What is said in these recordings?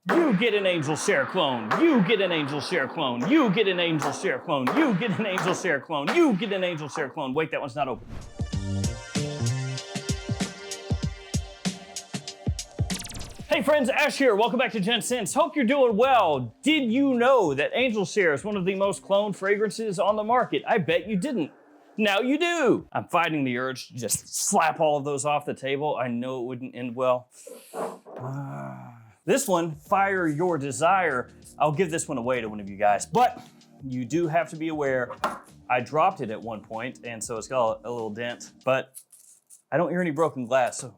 You get an angel share clone. You get an angel share clone. You get an angel share clone. You get an angel share clone. You get an angel share clone. Wait, that one's not open. Hey friends, Ash here. Welcome back to Gents. Hope you're doing well. Did you know that Angel Share is one of the most cloned fragrances on the market? I bet you didn't. Now you do. I'm fighting the urge to just slap all of those off the table. I know it wouldn't end well. This one, Fire Your Desire. I'll give this one away to one of you guys, but you do have to be aware. I dropped it at one point, and so it's got a little dent, but I don't hear any broken glass, so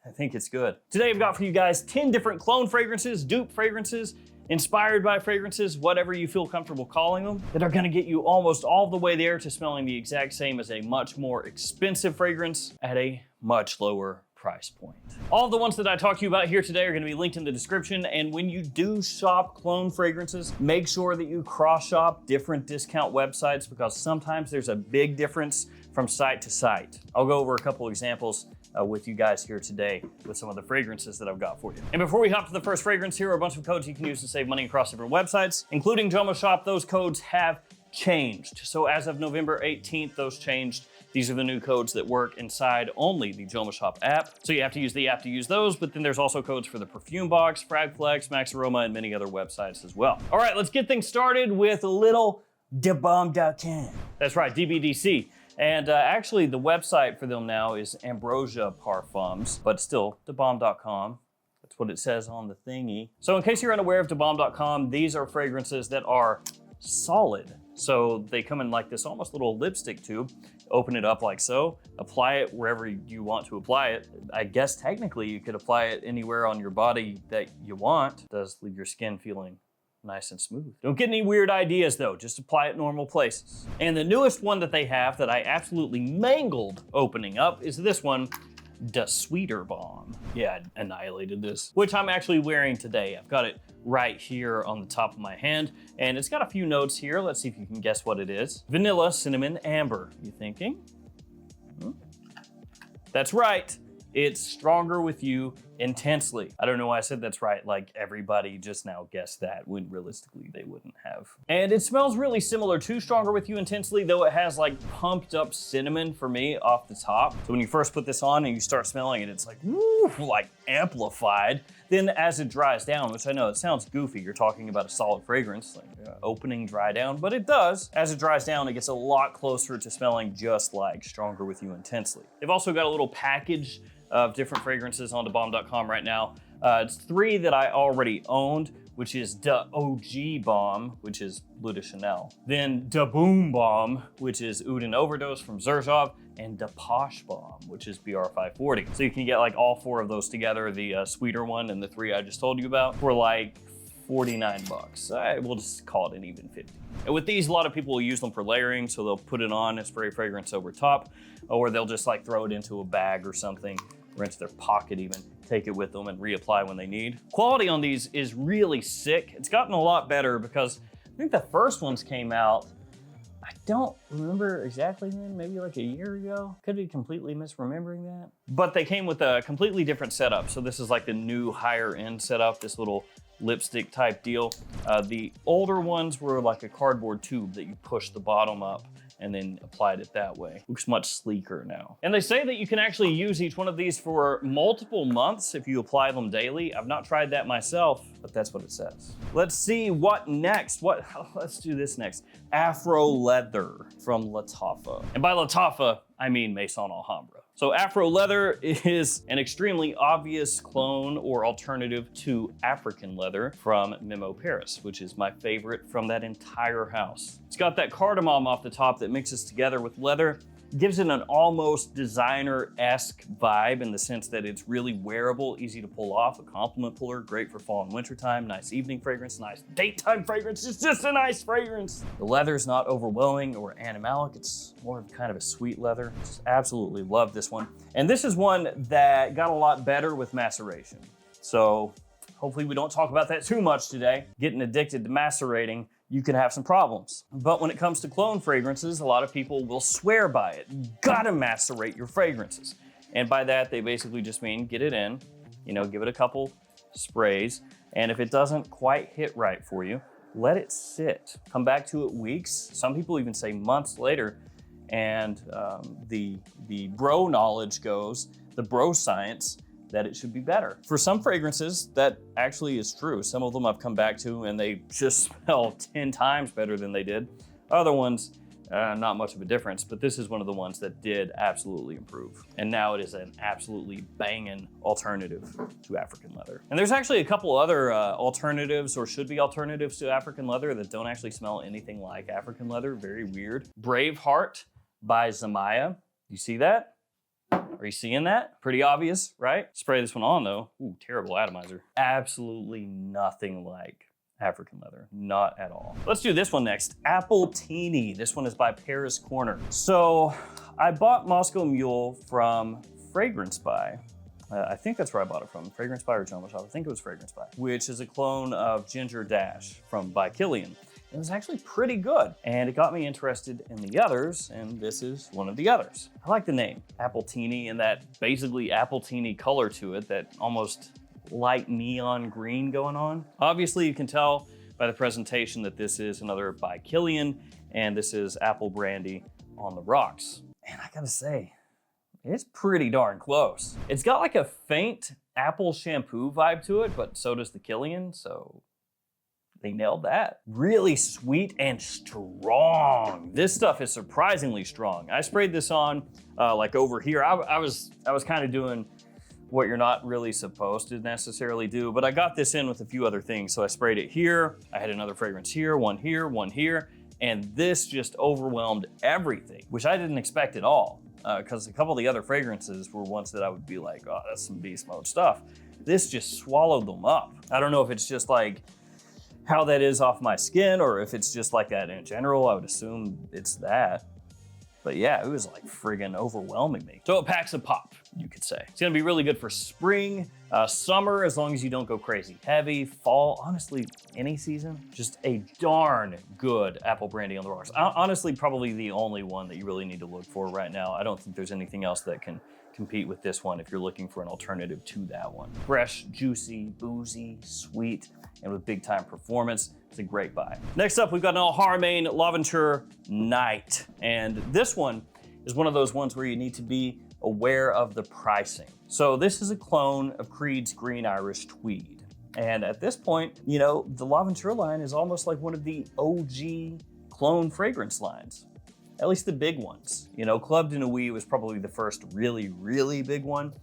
I think it's good. Today I've got for you guys 10 different clone fragrances, dupe fragrances, inspired by fragrances, whatever you feel comfortable calling them, that are gonna get you almost all the way there to smelling the exact same as a much more expensive fragrance at a much lower price point. All the ones that I talked to you about here today are gonna be linked in the description, and when you do shop clone fragrances, make sure that you cross-shop different discount websites because sometimes there's a big difference from site to site. I'll go over a couple examples with you guys here today with some of the fragrances that I've got for you. And before we hop to the first fragrance, here are a bunch of codes you can use to save money across different websites, including JOMASHOP. Those codes have changed. So as of November 18th, those changed. These are the new codes that work inside only the JOMASHOP app. So you have to use the app to use those, but then there's also codes for the Perfume Box, Fragflex, Max Aroma, and many other websites as well. All right, let's get things started with a little Dbdb. That's right, DBDC. And actually the website for them now is Ambrosia Parfums, but still, dbdb.com. That's what it says on the thingy. So in case you're unaware of dbdb.com, these are fragrances that are solid. So they come in like this almost little lipstick tube. Open it up like so, apply it wherever you want to apply it. I guess technically you could apply it anywhere on your body that you want. It does leave your skin feeling nice and smooth. Don't get any weird ideas though, just apply it normal places. And the newest one that they have that I absolutely mangled opening up is this one, Spicebomb. Yeah, I annihilated this, which I'm actually wearing today. I've got it right here on the top of my hand, and it's got a few notes here. Let's see if you can guess what it is. Vanilla, cinnamon, amber. You thinking? That's right. It's Stronger With You Intensely. I don't know why I said that's right, like everybody just now guessed that when realistically they wouldn't have. And it smells really similar to Stronger With You Intensely, though it has like pumped up cinnamon for me off the top. So when you first put this on and you start smelling it, it's like, woo, like amplified. Then as it dries down, which I know it sounds goofy, you're talking about a solid fragrance, like opening, dry down, but it does. As it dries down, it gets a lot closer to smelling just like Stronger With You Intensely. They've also got a little package of different fragrances on dbdb.com right now. It's 3 that I already owned, which is the OG Bomb, which is Bleu de Chanel. Then the Boom Bomb, which is Oud and Overdose from Xerjoff, and the Posh Bomb, which is BR540. So you can get like all 4 of those together, the sweeter one and the 3 I just told you about, for like 49 bucks. We'll just call it an even 50. And with these, a lot of people will use them for layering, so they'll put it on and spray fragrance over top, or they'll just like throw it into a bag or something, or into their pocket even, take it with them and reapply when they need. Quality on these is really sick. It's gotten a lot better because I think the first ones came out, I don't remember exactly when, maybe like a year ago. Could be completely misremembering that. But they came with a completely different setup. So this is like the new higher end setup, this little lipstick type deal. The older ones were like a cardboard tube that you push the bottom up and then applied it that way. Looks much sleeker now. And they say that you can actually use each one of these for multiple months if you apply them daily. I've not tried that myself, but that's what it says. Let's see what next. Let's do this next. Afro Leather from Lattafa. And by Lattafa, I mean Maison Alhambra. So Afro Leather is an extremely obvious clone or alternative to African leather from Memo Paris, which is my favorite from that entire house. It's got that cardamom off the top that mixes together with leather, gives it an almost designer-esque vibe in the sense that it's really wearable, easy to pull off, a compliment puller, great for fall and winter time, nice evening fragrance, nice daytime fragrance. It's just a nice fragrance. The leather's not overwhelming or animalic. It's more of kind of a sweet leather. Just absolutely love this one. And this is one that got a lot better with maceration. So hopefully we don't talk about that too much today. Getting addicted to macerating, you can have some problems. But when it comes to clone fragrances, a lot of people will swear by it. You gotta macerate your fragrances. And by that, they basically just mean get it in, give it a couple sprays, And if it doesn't quite hit right for you, let it sit. Come back to it weeks. Some people even say months later. And the bro knowledge goes, the bro science, that it should be better. For some fragrances, that actually is true. Some of them I've come back to and they just smell 10 times better than they did. Other ones, not much of a difference, but this is one of the ones that did absolutely improve. And now it is an absolutely banging alternative to African leather. And there's actually a couple other alternatives, or should be alternatives to African leather, that don't actually smell anything like African leather. Very weird. Braveheart by Zamaya. You see that? Are you seeing that? Pretty obvious, right? Spray this one on though. Ooh, terrible atomizer. Absolutely nothing like African leather, not at all. Let's do this one next, Apple Teeny. This one is by Paris Corner. So I bought Moscow Mule from Fragrance By. I think that's where I bought it from, Fragrance By or JOMASHOP. I think it was Fragrance By, which is a clone of Ginger Dash by Kilian. It was actually pretty good, and it got me interested in the others, and this is one of the others. I like the name, Apple Teeny, and that basically Apple Teeny color to it, that almost light neon green going on. Obviously, you can tell by the presentation that this is another by Kilian, and this is Apple Brandy on the rocks. And I gotta say, it's pretty darn close. It's got like a faint apple shampoo vibe to it, but so does the Kilian, so they nailed that. Really sweet and strong. This stuff is surprisingly strong. I sprayed this on like over here. I was kind of doing what you're not really supposed to necessarily do, but I got this in with a few other things. So I sprayed it here. I had another fragrance here, one here, one here, and this just overwhelmed everything, which I didn't expect at all. Because a couple of the other fragrances were ones that I would be like, oh, that's some beast mode stuff. This just swallowed them up. I don't know if it's just like how that is off my skin, or if it's just like that in general. I would assume it's that. But yeah, it was like friggin' overwhelming me. So it packs a pop, you could say. It's gonna be really good for spring, summer, as long as you don't go crazy heavy, fall, honestly, any season. Just a darn good Apple Brandy on the rocks. Honestly, probably the only one that you really need to look for right now. I don't think there's anything else that can compete with this one if you're looking for an alternative to that one. Fresh, juicy, boozy, sweet, and with big time performance. It's a great buy. Next up, we've got an Harmaine L'Aventure Night. And this one is one of those ones where you need to be aware of the pricing. So this is a clone of Creed's Green Irish Tweed. And at this point, you know, the L'Aventure line is almost like one of the OG clone fragrance lines. At least the big ones. You know, Club de Nuit was probably the first really, really big one.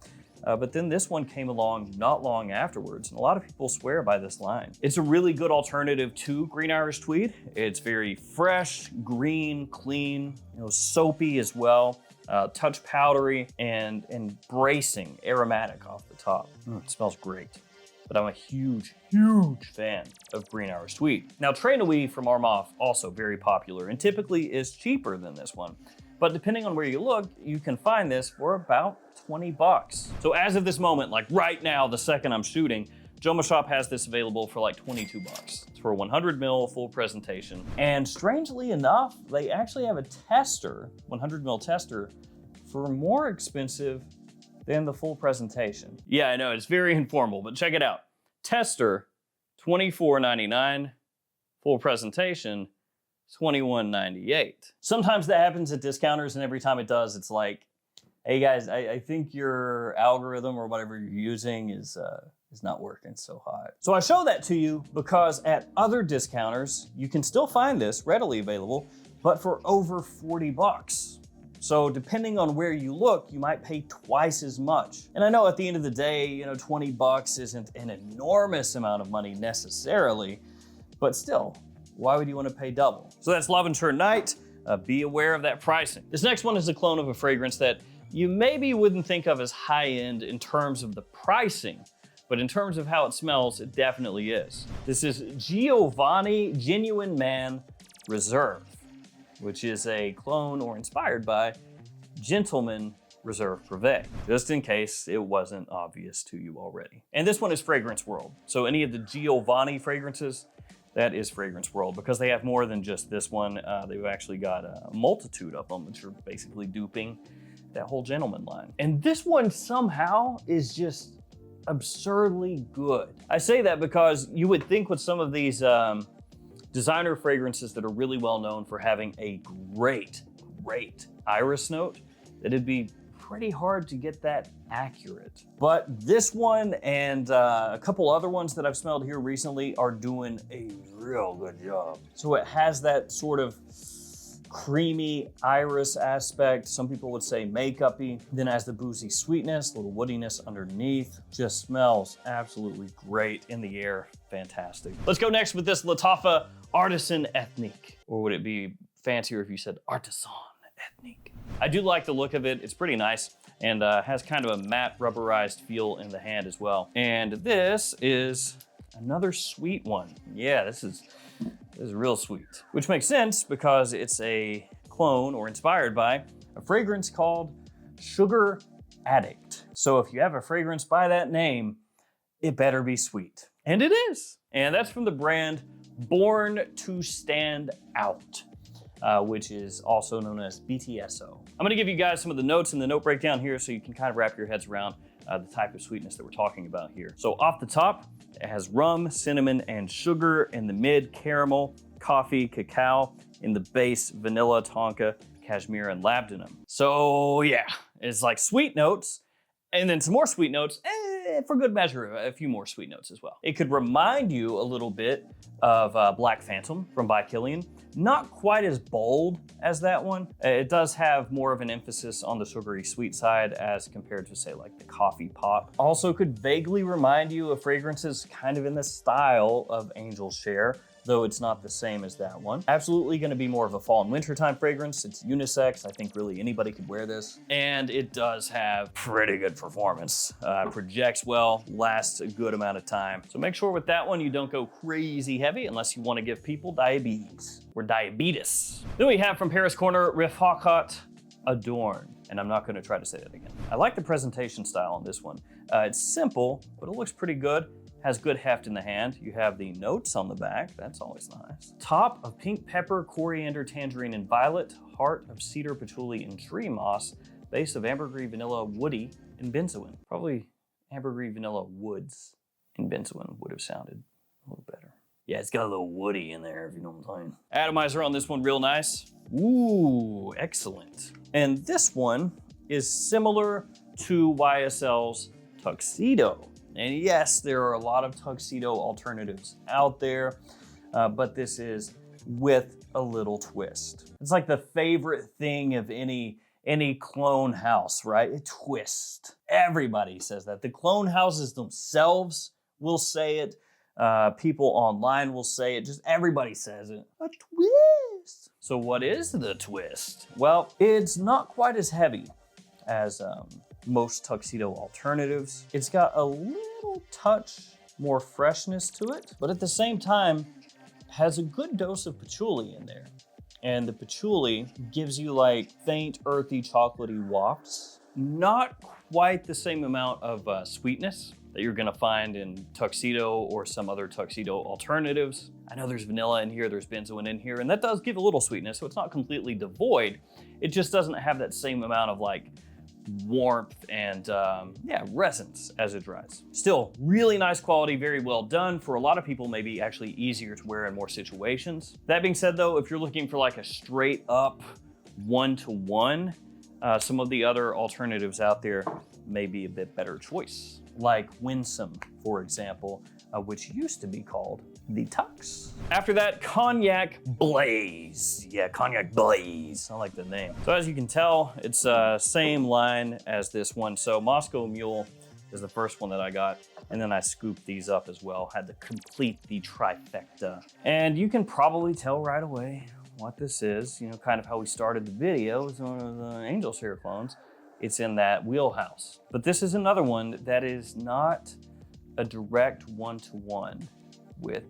But then this one came along not long afterwards, and a lot of people swear by this line. It's a really good alternative to Green Irish Tweed. It's very fresh, green, clean, you know, soapy as well, touch powdery, and bracing, aromatic off the top. It smells great. But I'm a huge, huge fan of Green Irish Tweed. Now, Très Nuit from Armaf, also very popular, and typically is cheaper than this one. But depending on where you look, you can find this for about 20 bucks. So as of this moment, like right now, the second I'm shooting, JOMASHOP has this available for like 22 bucks. It's for a 100 ml full presentation. And strangely enough, they actually have a tester, 100 ml tester, for more expensive than the full presentation. Yeah, I know, it's very informal, but check it out. Tester, $24.99, full presentation, $21.98. Sometimes that happens at discounters, and every time it does, it's like, hey guys, I think your algorithm or whatever you're using is not working so hot. So I show that to you because at other discounters, you can still find this readily available, but for over 40 bucks. So depending on where you look, you might pay twice as much. And I know at the end of the day, you know, 20 bucks isn't an enormous amount of money necessarily, but still, why would you want to pay double? So that's L'Aventure Night. Be aware of that pricing. This next one is a clone of a fragrance that you maybe wouldn't think of as high-end in terms of the pricing, but in terms of how it smells, it definitely is. This is Giovanni Genuine Man Reserve, which is a clone or inspired by Gentleman Reserve Privé, just in case it wasn't obvious to you already. And this one is Fragrance World. So any of the Giovanni fragrances, that is Fragrance World, because they have more than just this one. They've actually got a multitude of them, which are basically duping that whole Gentleman line. And this one somehow is just absurdly good. I say that because you would think with some of these designer fragrances that are really well known for having a great iris note, that it'd be pretty hard to get that accurate. But this one and a couple other ones that I've smelled here recently are doing a real good job. So it has that sort of creamy iris aspect. Some people would say makeup-y. Then has the boozy sweetness, little woodiness underneath. Just smells absolutely great in the air. Fantastic. Let's go next with this Lattafa Artisan Ethnique. Or would it be fancier if you said Artisan Ethnique? I do like the look of it. It's pretty nice and has kind of a matte rubberized feel in the hand as well. And this is another sweet one. Yeah, this is real sweet, which makes sense because it's a clone or inspired by a fragrance called Sugar Addict. So if you have a fragrance by that name, it better be sweet. And it is. And that's from the brand Born to Stand Out, which is also known as BTSO. I'm gonna give you guys some of the notes in the note breakdown here so you can kind of wrap your heads around the type of sweetness that we're talking about here. So off the top, it has rum, cinnamon, and sugar. In the mid, caramel, coffee, cacao. In the base, vanilla, tonka, cashmere, and labdanum. So yeah, it's like sweet notes, and then some more sweet notes, for good measure, a few more sweet notes as well. It could remind you a little bit of Black Phantom from By Kilian. Not quite as bold as that one. It does have more of an emphasis on the sugary sweet side as compared to say like the coffee pop. Also could vaguely remind you of fragrances kind of in the style of Angel Share, though it's not the same as that one. Absolutely gonna be more of a fall and wintertime fragrance. It's unisex. I think really anybody could wear this. And it does have pretty good performance. Projects well, lasts a good amount of time. So make sure with that one you don't go crazy heavy unless you wanna give people diabetes or diabetes. Then we have from Paris Corner, Rifaqat Adorn. And I'm not gonna try to say that again. I like the presentation style on this one. It's simple, but it looks pretty good. Has good heft in the hand. You have the notes on the back. That's always nice. Top of pink pepper, coriander, tangerine, and violet. Heart of cedar, patchouli, and tree moss. Base of ambergris, vanilla, woody, and benzoin. Probably ambergris, vanilla, woods, and benzoin would have sounded a little better. Yeah, it's got a little woody in there, if you know what I'm saying. Atomizer on this one, real nice. Ooh, excellent. And this one is similar to YSL's Tuxedo. And yes, there are a lot of Tuxedo alternatives out there, but this is with a little twist. It's like the favorite thing of any clone house, right? A twist. Everybody says that. The clone houses themselves will say it. People online will say it. Just everybody says it. A twist. So what is the twist? Well, it's not quite as heavy as most Tuxedo alternatives. It's got a little touch more freshness to it, but at the same time, has a good dose of patchouli in there. And the patchouli gives you like faint, earthy, chocolatey wafts. Not quite the same amount of sweetness that you're gonna find in Tuxedo or some other Tuxedo alternatives. I know there's vanilla in here, there's benzoin in here, and that does give a little sweetness, so it's not completely devoid. It just doesn't have that same amount of like warmth and resonance as it dries. Still, really nice quality, very well done. For a lot of people, maybe actually easier to wear in more situations. That being said though, if you're looking for like a straight up one-to-one, some of the other alternatives out there may be a bit better choice. Like Winsome, for example, which used to be called the Tux. After that, Cognac Blaze. Yeah, Cognac Blaze. I like the name. So as you can tell, it's same line as this one. So Moscow Mule is the first one that I got. And then I scooped these up as well. Had to complete the trifecta. And you can probably tell right away what this is. You know, kind of how we started the video. It's one of the Angel Share clones. It's in that wheelhouse. But this is another one that is not a direct one-to-one with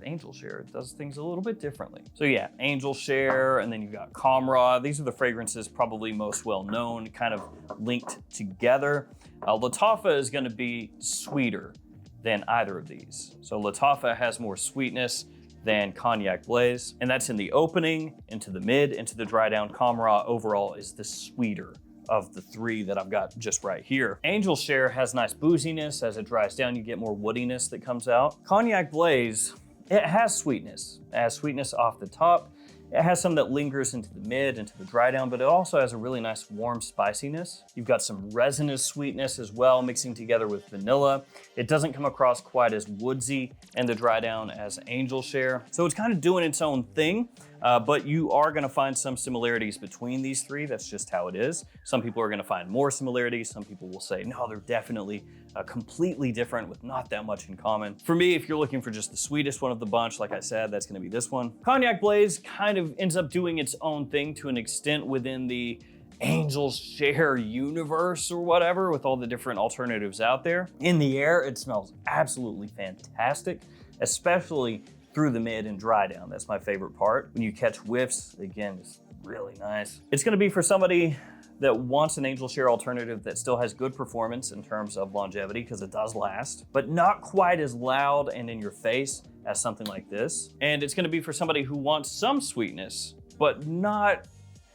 Angel Share. It does things a little bit differently. So yeah, Angel Share, and then you've got Comrade. These are the fragrances probably most well known, kind of linked together. Lattafa is gonna be sweeter than either of these. So Lattafa has more sweetness than Cognac Blaze, and that's in the opening, into the mid, into the dry down. Comrade overall is the sweeter of the three that I've got just right here. Angel Share has nice booziness. As it dries down, you get more woodiness that comes out. Cognac Blaze, it has sweetness. It has sweetness off the top. It has some that lingers into the mid, into the dry down, but it also has a really nice warm spiciness. You've got some resinous sweetness as well, mixing together with vanilla. It doesn't come across quite as woodsy in the dry down as Angel Share. So it's kind of doing its own thing, but you are gonna find some similarities between these three. That's just how it is. Some people are gonna find more similarities. Some people will say, no, they're definitely completely different with not that much in common. For me, if you're looking for just the sweetest one of the bunch, like I said, that's gonna be this one. Cognac Blaze kind of ends up doing its own thing to an extent within the Angel Share universe or whatever, with all the different alternatives out there. In the air, it smells absolutely fantastic, especially through the mid and dry down. That's my favorite part. When you catch whiffs, again, it's really nice. It's gonna be for somebody that wants an Angel Share alternative that still has good performance in terms of longevity, because it does last, but not quite as loud and in your face as something like this. And it's gonna be for somebody who wants some sweetness, but not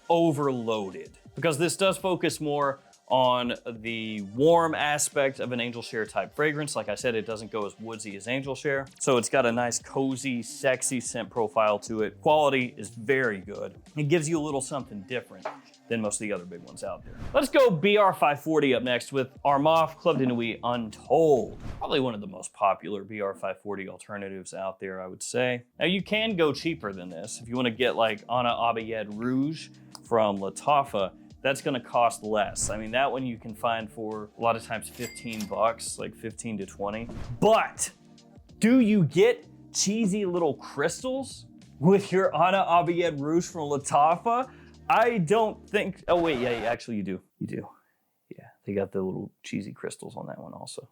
overloaded, because this does focus more on the warm aspect of an Angel Share type fragrance. Like I said, it doesn't go as woodsy as Angel Share. So it's got a nice, cozy, sexy scent profile to it. Quality is very good. It gives you a little something different than most of the other big ones out there. Let's go BR540 up next with Armaf Club de Nuit Untold. Probably one of the most popular BR540 alternatives out there, I would say. Now you can go cheaper than this. If you wanna get like Anna Abayed Rouge from Lattafa, that's gonna cost less. I mean, that one you can find for a lot of times 15 bucks, like 15 to 20. But do you get cheesy little crystals with your Anna Abayed Rouge from Lattafa? I don't think, oh wait, yeah, actually you do. You do. Yeah, they got the little cheesy crystals on that one also.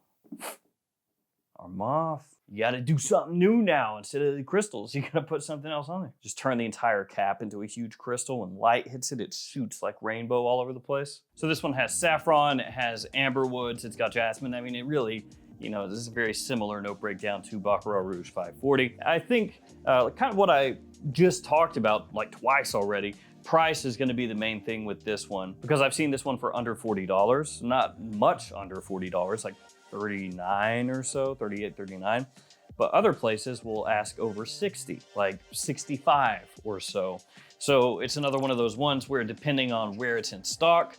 Armaf, you gotta do something new now. Instead of the crystals, you gotta put something else on there. Just turn the entire cap into a huge crystal. When light hits it, it shoots like rainbow all over the place. So this one has saffron, it has amber woods, it's got jasmine. I mean, it really, you know, this is very similar note breakdown to Baccarat Rouge 540. I think kind of what I just talked about like twice already, price is gonna be the main thing with this one, because I've seen this one for under $40, not much under $40, like 39 or so, 38, 39. But other places will ask over 60, like 65 or so. So it's another one of those ones where depending on where it's in stock,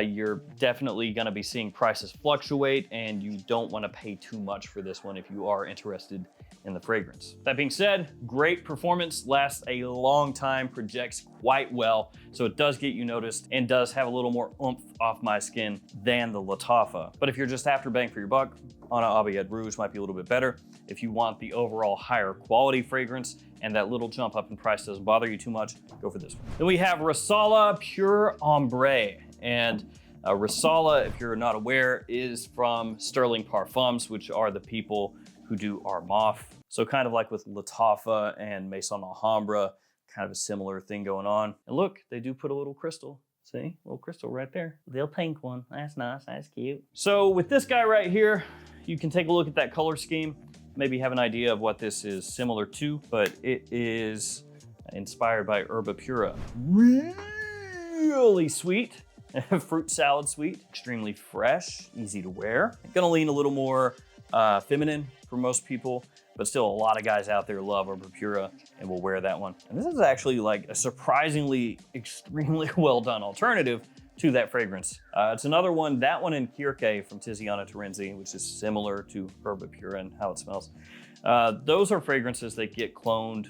you're definitely gonna be seeing prices fluctuate, and you don't wanna pay too much for this one if you are interested in the fragrance. That being said, great performance, lasts a long time, projects quite well, so it does get you noticed and does have a little more oomph off my skin than the Lattafa. But if you're just after bang for your buck, Anna Abayed Rouge might be a little bit better. If you want the overall higher quality fragrance and that little jump up in price doesn't bother you too much, go for this one. Then we have Rissala Pure Ombre. And Rissala, if you're not aware, is from Sterling Parfums, which are the people who do Armaf. So kind of like with Lattafa and Maison Alhambra, kind of a similar thing going on. And look, they do put a little crystal. See, a little crystal right there. The pink one, that's nice, that's cute. So with this guy right here, you can take a look at that color scheme, maybe have an idea of what this is similar to, but it is inspired by Herba Pura. Really sweet. Fruit salad sweet, extremely fresh, easy to wear. Gonna lean a little more feminine for most people, but still a lot of guys out there love Herba Pura and will wear that one. And this is actually like a surprisingly, extremely well done alternative to that fragrance. It's another one, that one in Kirke from Tiziana Terenzi, which is similar to Herba Pura and how it smells. Those are fragrances that get cloned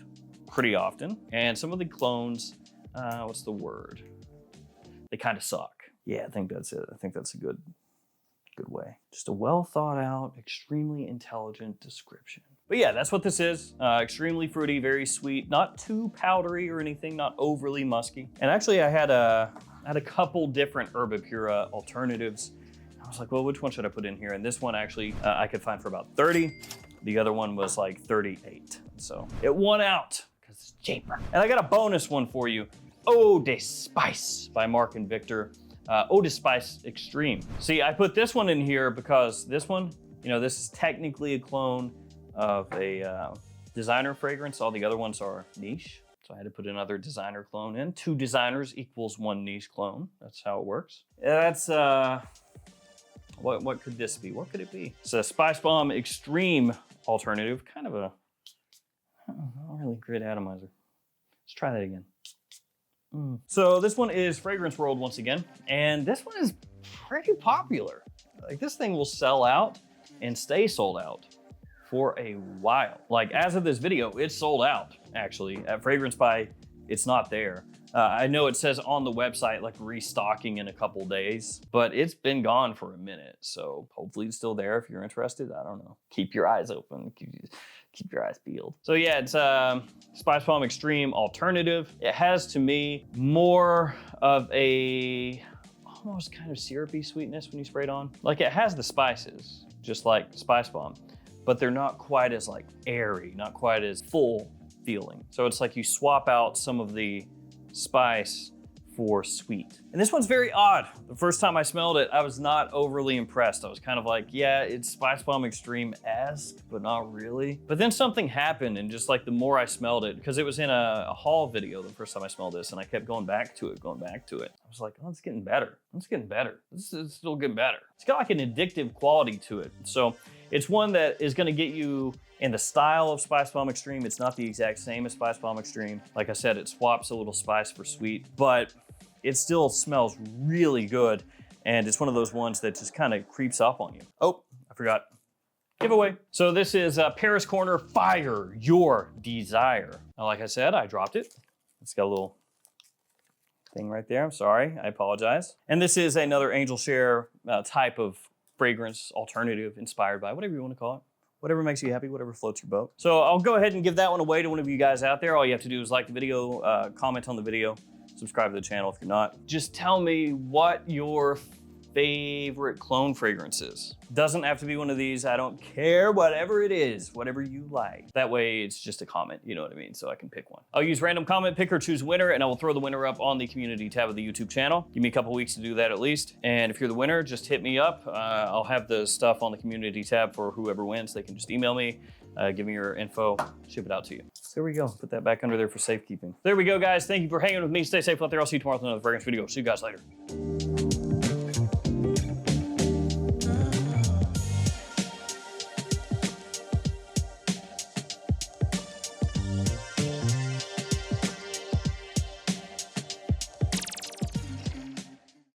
pretty often. And some of the clones, what's the word? They kind of suck. Yeah, I think that's it. I think that's a good way. Just a well thought out, extremely intelligent description. But yeah, that's what this is. Extremely fruity, very sweet, not too powdery or anything, not overly musky. And actually I had a couple different Herba Pura alternatives. I was like, well, which one should I put in here? And this one actually I could find for about 30. The other one was like 38. So it won out because it's cheaper. And I got a bonus one for you. Eau de Spice by Mark and Victor. Eau de Spice Extreme. See, I put this one in here because this one, you know, this is technically a clone of a designer fragrance. All the other ones are niche. So I had to put another designer clone in. 2 designers equals 1 niche clone. That's how it works. Yeah, that's, what could this be? What could it be? It's a Spicebomb Extreme alternative. Kind of a, not really great atomizer. Let's try that again. So this one is Fragrance World once again. And this one is pretty popular. Like this thing will sell out and stay sold out for a while. Like as of this video, it's sold out actually. At Fragrance Buy, it's not there. I know it says on the website like restocking in a couple days, but it's been gone for a minute. So hopefully it's still there if you're interested. I don't know. Keep your eyes open. Keep your eyes peeled. So yeah, it's Spicebomb Extreme alternative. It has to me more of a almost kind of syrupy sweetness when you spray it on. Like it has the spices, just like Spicebomb, but they're not quite as like airy, not quite as full feeling. So it's like you swap out some of the spice for sweet. And this one's very odd. The first time I smelled it, I was not overly impressed. I was kind of like, yeah, it's Spicebomb Extreme-esque, but not really. But then something happened, and just like the more I smelled it, because it was in a haul video the first time I smelled this, and I kept going back to it. I was like, oh, it's getting better. It's getting better. This is still getting better. It's got like an addictive quality to it. So it's one that is gonna get you in the style of Spicebomb Extreme. It's not the exact same as Spicebomb Extreme. Like I said, it swaps a little spice for sweet, but it still smells really good. And it's one of those ones that just kind of creeps up on you. Oh, I forgot. Giveaway. So this is Paris Corner Fire Your Desire. Now, like I said, I dropped it. It's got a little thing right there. I'm sorry, I apologize. And this is another Angel Share type of fragrance alternative inspired by whatever you want to call it. Whatever makes you happy, whatever floats your boat. So I'll go ahead and give that one away to one of you guys out there. All you have to do is like the video, comment on the video, subscribe to the channel if you're not. Just tell me what your favorite clone fragrance is. Doesn't have to be one of these. I don't care, whatever it is, whatever you like. That way it's just a comment, you know what I mean? So I can pick one. I'll use random comment picker, choose winner, and I will throw the winner up on the community tab of the YouTube channel. Give me a couple weeks to do that at least. And if you're the winner, just hit me up. I'll have the stuff on the community tab for whoever wins. They can just email me, give me your info, ship it out to you. So there we go. Put that back under there for safekeeping. There we go, guys. Thank you for hanging with me. Stay safe out there. I'll see you tomorrow with another fragrance video. See you guys later.